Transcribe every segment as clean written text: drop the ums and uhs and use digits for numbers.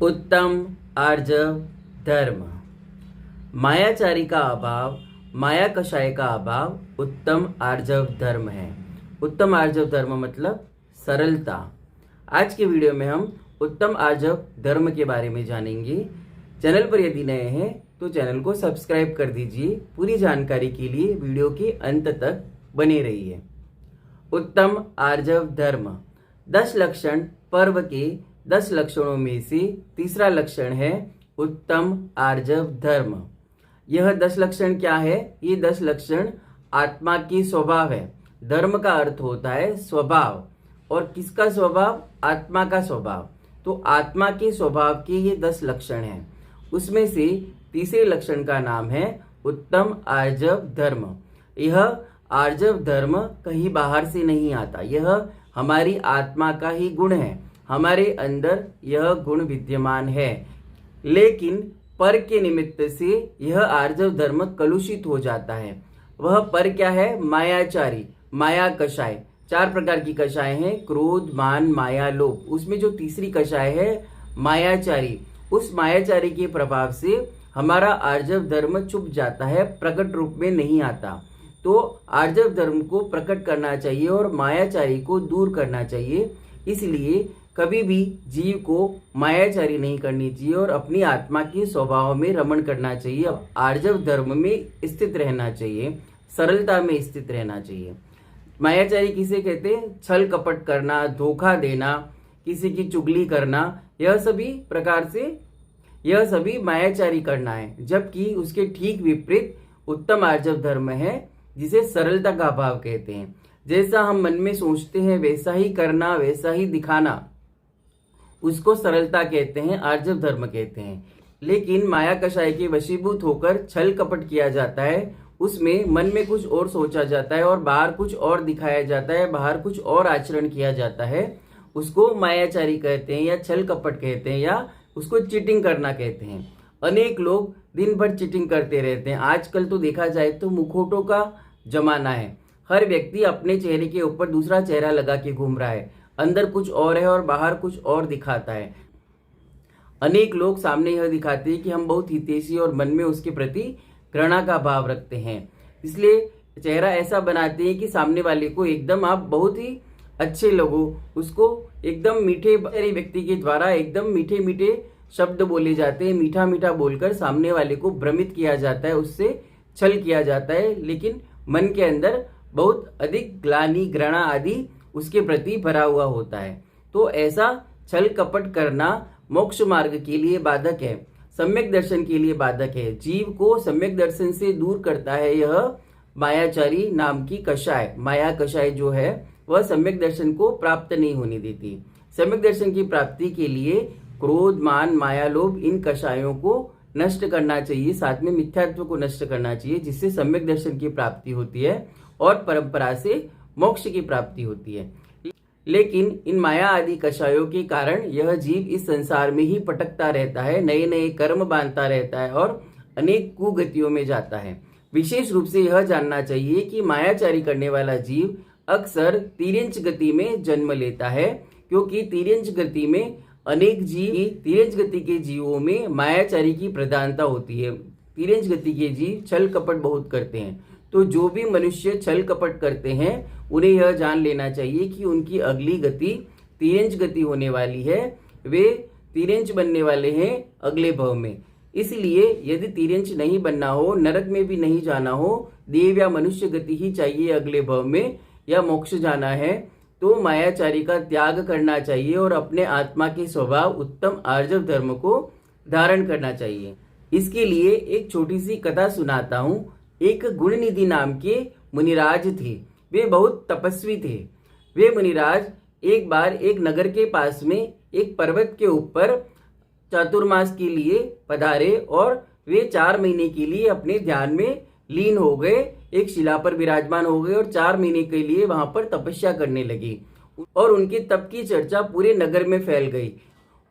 उत्तम आर्जव धर्म। मायाचारी का अभाव, माया कषाय का अभाव उत्तम आर्जव धर्म है। उत्तम आर्जव धर्म मतलब सरलता। आज के वीडियो में हम उत्तम आर्जव धर्म के बारे में जानेंगे। चैनल पर यदि नए हैं तो चैनल को सब्सक्राइब कर दीजिए। पूरी जानकारी के लिए वीडियो के अंत तक बने रहिए। उत्तम आर्जव धर्म 10 लक्षण पर्व के 10 लक्षणों में से तीसरा लक्षण है उत्तम आर्जव धर्म। यह 10 लक्षण क्या है? ये 10 लक्षण आत्मा की स्वभाव है। धर्म का अर्थ होता है स्वभाव, और किसका स्वभाव? आत्मा का स्वभाव। तो आत्मा के स्वभाव के ये 10 लक्षण हैं। उसमें से तीसरे लक्षण का नाम है उत्तम आर्जव धर्म। यह आर्जव धर्म कहीं बाहर से नहीं आता, यह हमारी आत्मा का ही गुण है। हमारे अंदर यह गुण विद्यमान है, लेकिन पर के निमित्त से यह आर्जव धर्म कलुषित हो जाता है। वह पर क्या है? मायाचारी, माया कषाय। 4 प्रकार की कषाय हैं, क्रोध, मान, माया, लोभ। उसमें जो तीसरी कषाय है मायाचारी, उस मायाचारी के प्रभाव से हमारा आर्जव धर्म चुप जाता है, प्रकट रूप में नहीं आता। तो आर्जव धर्म को प्रकट करना चाहिए और मायाचारी को दूर करना चाहिए। इसलिए कभी भी जीव को मायाचारी नहीं करनी चाहिए और अपनी आत्मा के स्वभाव में रमण करना चाहिए। आर्जव धर्म में स्थित रहना चाहिए, सरलता में स्थित रहना चाहिए। मायाचारी किसे कहते हैं? छल कपट करना, धोखा देना, किसी की चुगली करना, यह सभी मायाचारी करना है। जबकि उसके ठीक विपरीत उत्तम आर्जव धर्म है, जिसे सरलता का भाव कहते हैं। जैसा हम मन में सोचते हैं वैसा ही करना, वैसा ही दिखाना, उसको सरलता कहते हैं, आर्जव धर्म कहते हैं। लेकिन माया कषाय के वशीभूत होकर छल कपट किया जाता है, उसमें मन में कुछ और सोचा जाता है और बाहर कुछ और दिखाया जाता है, बाहर कुछ और आचरण किया जाता है, उसको मायाचारी कहते हैं या छल कपट कहते हैं या उसको चीटिंग करना कहते हैं। अनेक लोग दिन भर चीटिंग करते रहते हैं। आजकल तो देखा जाए तो मुखौटों का जमाना है। हर व्यक्ति अपने चेहरे के ऊपर दूसरा चेहरा लगा के घूम रहा है। अंदर कुछ और है और बाहर कुछ और दिखाता है। अनेक लोग सामने यह दिखाते हैं कि हम बहुत हितैषी और मन में उसके प्रति घृणा का भाव रखते हैं। इसलिए चेहरा ऐसा बनाते हैं कि सामने वाले को एकदम आप बहुत ही अच्छे लगो। उसको एकदम मीठे व्यक्ति के द्वारा एकदम मीठे मीठे शब्द बोले जाते हैं। मीठा मीठा बोलकर सामने वाले को भ्रमित किया जाता है, उससे छल किया जाता है, लेकिन मन के अंदर बहुत अधिक ग्लानि, घृणा आदि उसके प्रति भरा हुआ होता है। तो ऐसा छल कपट करना मोक्ष मार्ग के लिए बाधक है, सम्यक दर्शन के लिए बाधक है। जीव को सम्यक दर्शन से दूर करता है यह मायाचारी नाम की कषाय। माया कषाय जो है वह सम्यक दर्शन को प्राप्त नहीं होने देती। सम्यक दर्शन की प्राप्ति के लिए क्रोध, मान, माया, लोभ, इन कषायों को नष्ट करना चाहिए, साथ में मिथ्यात्व को नष्ट करना चाहिए, जिससे सम्यक दर्शन की प्राप्ति होती है और परंपरा से मोक्ष की प्राप्ति होती है। लेकिन इन माया आदि कषायों के कारण यह जीव इस संसार में ही पटकता रहता है, नए नए कर्म बांधता रहता है और अनेक कुगतियों में जाता है। विशेष रूप से यह जानना चाहिए कि मायाचारी करने वाला जीव अक्सर तिर्यंच गति में जन्म लेता है, क्योंकि तिर्यंच गति में अनेक जीव, तिर्यंच गति के जीवों में मायाचारी की प्रधानता होती है। तिर्यंच गति के जीव छल कपट बहुत करते हैं। तो जो भी मनुष्य छल कपट करते हैं उन्हें यह जान लेना चाहिए कि उनकी अगली गति तिर्यंच गति होने वाली है। वे तिर्यंच बनने वाले हैं अगले भव में। इसलिए यदि तिर्यंच नहीं बनना हो, नरक में भी नहीं जाना हो, देव या मनुष्य गति ही चाहिए अगले भव में, या मोक्ष जाना है, तो मायाचारी का त्याग करना चाहिए और अपने आत्मा के स्वभाव उत्तम आर्जव धर्म को धारण करना चाहिए। इसके लिए एक छोटी सी कथा सुनाता हूँ। एक गुणनिधि नाम के मुनिराज थे। वे बहुत तपस्वी थे। वे मुनिराज एक बार एक नगर के पास में एक पर्वत के ऊपर चातुर्मास के लिए पधारे और वे 4 महीने के लिए अपने ध्यान में लीन हो गए, एक शिला पर विराजमान हो गए और 4 महीने के लिए वहां पर तपस्या करने लगे और उनके तप की चर्चा पूरे नगर में फैल गई।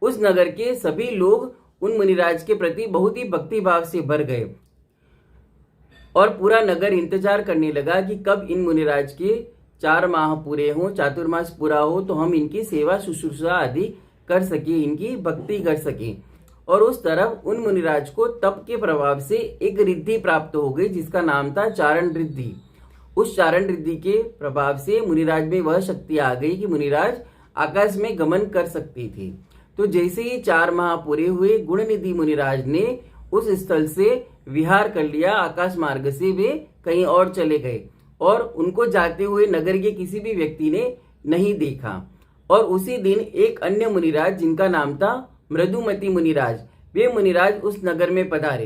उस नगर के सभी लोग उन मुनिराज के प्रति बहुत ही भक्ति भाव से भर गए और पूरा नगर इंतजार करने लगा कि कब इन मुनिराज के 4 माह पूरे हों, चातुर्मास पूरा हो, तो हम इनकी सेवा शुश्रूषा आदि कर सके, इनकी भक्ति कर सके। और उस तरफ उन मुनिराज को तप के प्रभाव से एक रिद्धि प्राप्त हो गई जिसका नाम था चारण रिद्धि। उस चारण रिद्धि के प्रभाव से मुनिराज में वह शक्ति आ गई कि मुनिराज आकाश में गमन कर सकती थी। तो जैसे ही 4 माह पूरे हुए, गुणनिधि मुनिराज ने उस स्थल से विहार कर लिया, आकाश मार्ग से वे कहीं और चले गए और उनको जाते हुए नगर के किसी भी व्यक्ति ने नहीं देखा। और उसी दिन एक अन्य मुनिराज जिनका नाम था मृदुमति मुनिराज, वे मुनिराज उस नगर में पधारे।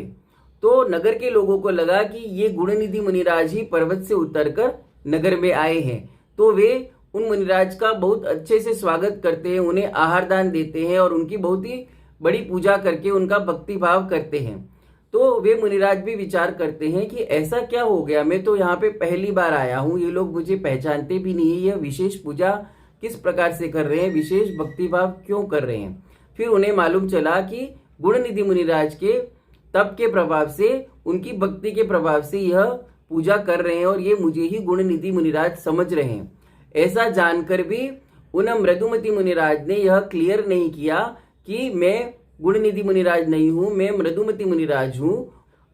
तो नगर के लोगों को लगा कि ये गुणनिधि मुनिराज ही पर्वत से उतरकर नगर में आए हैं। तो वे उन मुनिराज का बहुत अच्छे से स्वागत करते हैं, उन्हें आहार दान देते हैं और उनकी बहुत ही बड़ी पूजा करके उनका भक्ति भाव करते हैं। तो वे मुनिराज भी विचार करते हैं कि ऐसा क्या हो गया, मैं तो यहाँ पे पहली बार आया हूँ, ये लोग मुझे पहचानते भी नहीं, यह विशेष पूजा किस प्रकार से कर रहे हैं, विशेष भक्ति भाव क्यों कर रहे हैं। फिर उन्हें मालूम चला कि गुणनिधि मुनिराज के तप के प्रभाव से, उनकी भक्ति के प्रभाव से यह पूजा कर रहे हैं और ये मुझे ही गुणनिधि मुनिराज समझ रहे हैं। ऐसा जानकर भी उन मृदुमति मुनिराज ने यह क्लियर नहीं किया कि मैं गुणनिधि मुनिराज नहीं हूं, मैं मृदुमति मुनिराज हूं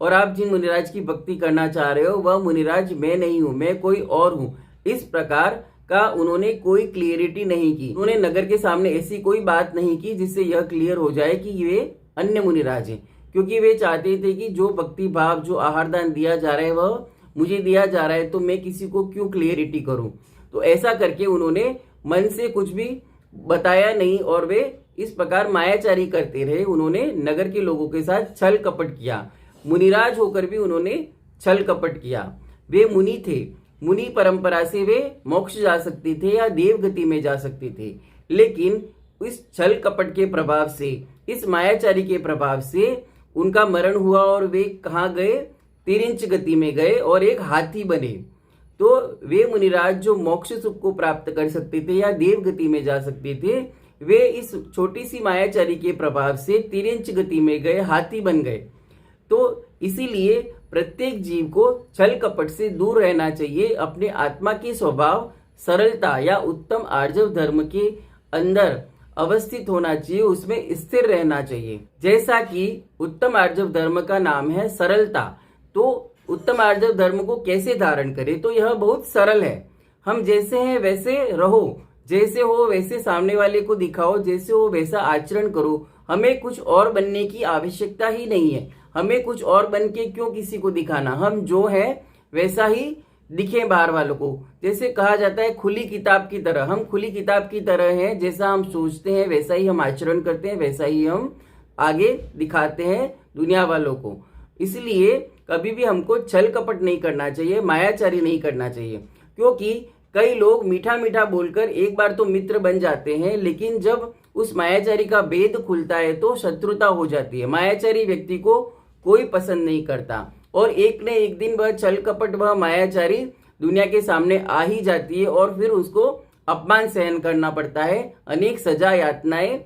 और आप जिन मुनिराज की भक्ति करना चाह रहे हो वह मुनिराज मैं नहीं हूं, मैं कोई और हूं। इस प्रकार का उन्होंने कोई क्लियरिटी नहीं की। उन्होंने नगर के सामने ऐसी कोई बात नहीं की जिससे यह क्लियर हो जाए कि वे अन्य मुनिराज हैं, क्योंकि वे चाहते थे कि जो भक्ति भाव, जो आहार दान दिया जा रहा है वह मुझे दिया जा रहा है, तो मैं किसी को क्यों क्लियरिटी करूं। तो ऐसा करके उन्होंने मन से कुछ भी बताया नहीं और वे इस प्रकार मायाचारी करते रहे। उन्होंने नगर के लोगों के साथ छल कपट किया, मुनिराज होकर भी उन्होंने छल कपट किया। वे मुनि थे, मुनि परंपरा से वे मोक्ष जा सकते थे या देवगति में जा सकते थे, लेकिन इस छल कपट के प्रभाव से, इस मायाचारी के प्रभाव से उनका मरण हुआ और वे कहाँ गए, तिरिंच गति में गए और एक हाथी बने। तो वे मुनिराज जो मोक्ष सुख को प्राप्त कर सकते थे या देव गति में जा सकते थे, वे इस छोटी सी मायाचारी के प्रभाव से तिरिंच गति में गए, हाथी बन गए। तो इसीलिए प्रत्येक जीव को छल कपट से दूर रहना चाहिए, अपने आत्मा की स्वभाव सरलता या उत्तम आर्जव धर्म के अंदर अवस्थित होना चाहिए, उसमें स्थिर रहना चाहिए। जैसा कि उत्तम आर्जव धर्म का नाम है सरलता, तो उत्तम आर्जव धर्म को कैसे धारण करें, तो यह बहुत सरल है। हम जैसे हैं वैसे रहो, जैसे हो वैसे सामने वाले को दिखाओ, जैसे हो वैसा आचरण करो। हमें कुछ और बनने की आवश्यकता ही नहीं है, हमें कुछ और बन के क्यों किसी को दिखाना, हम जो है वैसा ही दिखें बाहर वालों को। जैसे कहा जाता है खुली किताब की तरह, हम खुली किताब की तरह हैं, जैसा हम सोचते हैं वैसा ही हम आचरण करते हैं, वैसा ही हम आगे दिखाते हैं दुनिया वालों को। इसलिए कभी भी हमको छल कपट नहीं करना चाहिए, मायाचारी नहीं करना चाहिए, क्योंकि कई लोग मीठा मीठा बोलकर एक बार तो मित्र बन जाते हैं, लेकिन जब उस मायाचारी का भेद खुलता है तो शत्रुता हो जाती है। मायाचारी व्यक्ति को कोई पसंद नहीं करता और एक न एक दिन वह छल कपट, वह मायाचारी दुनिया के सामने आ ही जाती है और फिर उसको अपमान सहन करना पड़ता है, अनेक सजा यातनाएं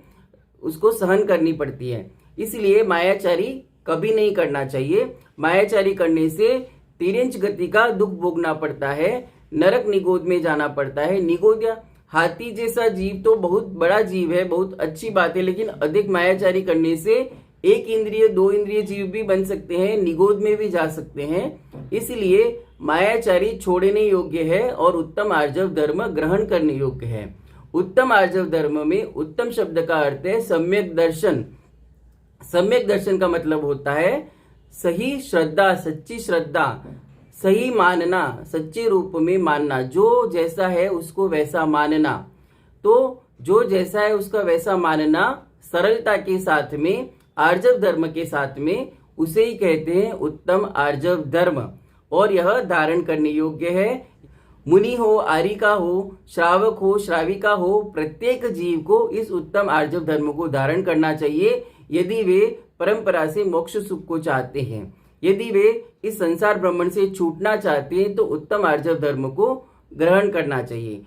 उसको सहन करनी पड़ती है। इसलिए मायाचारी कभी नहीं करना चाहिए। मायाचारी करने से तिरिंच गति का दुख भोगना पड़ता है, नरक निगोद में जाना पड़ता है। निगोद या हाथी जैसा जीव तो बहुत बड़ा जीव है, बहुत अच्छी बात है, लेकिन अधिक मायाचारी करने से 1 इंद्रिय 2 इंद्रिय जीव भी बन सकते हैं, निगोद में भी जा सकते हैं। इसलिए मायाचारी छोड़ने योग्य है और उत्तम आर्जव धर्म ग्रहण करने योग्य है। उत्तम आर्जव धर्म में उत्तम शब्द का अर्थ है सम्यक दर्शन। सम्यक दर्शन का मतलब होता है सही श्रद्धा, सच्ची श्रद्धा, सही मानना, सच्चे रूप में मानना, जो जैसा है उसको वैसा मानना। तो जो जैसा है उसका वैसा मानना सरलता के साथ में, आर्जव धर्म के साथ में, उसे ही कहते हैं उत्तम आर्जव धर्म और यह धारण करने योग्य है। मुनि हो, आर्यिका हो, श्रावक हो, श्राविका हो, प्रत्येक जीव को इस उत्तम आर्जव धर्म को धारण करना चाहिए यदि वे परंपरा से मोक्ष सुख को चाहते हैं। यदि वे इस संसार भ्रमण से छूटना चाहते हैं तो उत्तम आर्जव धर्म को ग्रहण करना चाहिए।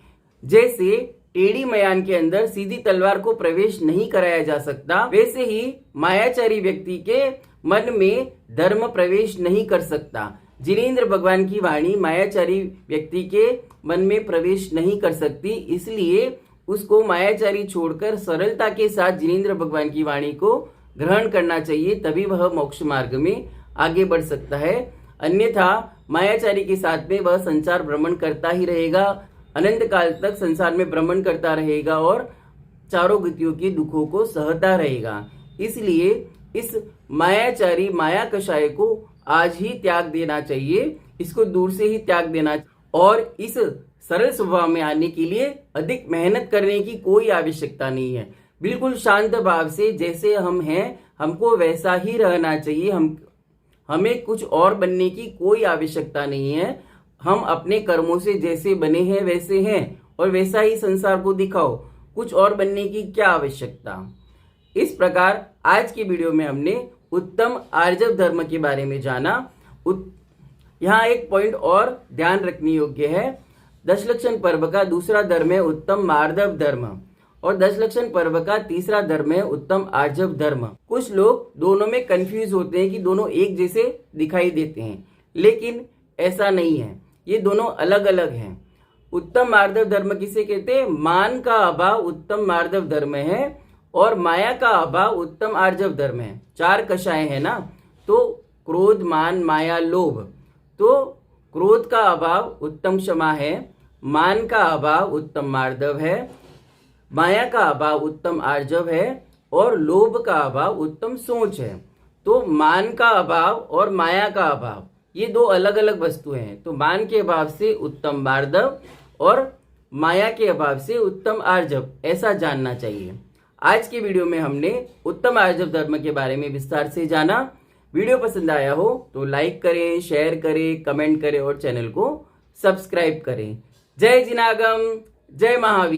जैसे टेढ़ी मयान के अंदर सीधी तलवार को प्रवेश नहीं कराया जा सकता, वैसे ही मायाचारी व्यक्ति के मन में धर्म प्रवेश नहीं कर सकता। जिनेंद्र भगवान की वाणी मायाचारी व्यक्ति के मन में प्रवेश नहीं कर सकती, इसलिए उसको मायाचारी छोड़कर सरलता के साथ जिनेंद्र भगवान की वाणी को ग्रहण करना चाहिए, तभी वह मोक्ष मार्ग में आगे बढ़ सकता है। अन्यथा मायाचारी के साथ में वह संसार भ्रमण करता ही रहेगा, अनंत काल तक संसार में भ्रमण करता रहेगा और चारों गतियों के दुखों को सहता रहेगा। इसलिए इस मायाचारी माया कषाय को आज ही त्याग देना चाहिए, इसको दूर से ही त्याग देना, और इस सरल स्वभाव में आने के लिए अधिक मेहनत करने की कोई आवश्यकता नहीं है। बिल्कुल शांत भाव से जैसे हम हैं हमको वैसा ही रहना चाहिए। हमें कुछ और बनने की कोई आवश्यकता नहीं है। हम अपने कर्मों से जैसे बने हैं वैसे हैं और वैसा ही संसार को दिखाओ, कुछ और बनने की क्या आवश्यकता। इस प्रकार आज की वीडियो में हमने उत्तम आर्जव धर्म के बारे में जाना। यहाँ एक पॉइंट और ध्यान रखने योग्य है, दशलक्षण पर्व का दूसरा धर्म है उत्तम मार्दव धर्म और दशलक्षण पर्व का तीसरा धर्म है उत्तम आर्जव धर्म। कुछ लोग दोनों में कंफ्यूज होते हैं कि दोनों एक जैसे दिखाई देते हैं, लेकिन ऐसा नहीं है, ये दोनों अलग अलग हैं। उत्तम मार्दव धर्म किसे कहते हैं? मान का अभाव उत्तम मार्दव धर्म है और माया का अभाव उत्तम आर्जव धर्म है। चार कषाय है ना, तो क्रोध, मान, माया, लोभ। तो क्रोध का अभाव उत्तम क्षमा है, मान का अभाव उत्तम मार्दव है, माया का अभाव उत्तम आर्जव है और लोभ का अभाव उत्तम सोच है। तो मान का अभाव और माया का अभाव ये दो अलग अलग वस्तुएं हैं। तो मान के अभाव से उत्तम मार्दव और माया के अभाव से उत्तम आर्जव, ऐसा जानना चाहिए। आज के वीडियो में हमने उत्तम आर्जव धर्म के बारे में विस्तार से जाना। वीडियो पसंद आया हो तो लाइक करें, शेयर करें, कमेंट करें और चैनल को सब्सक्राइब करें। जय जिनागम, जय महावीर।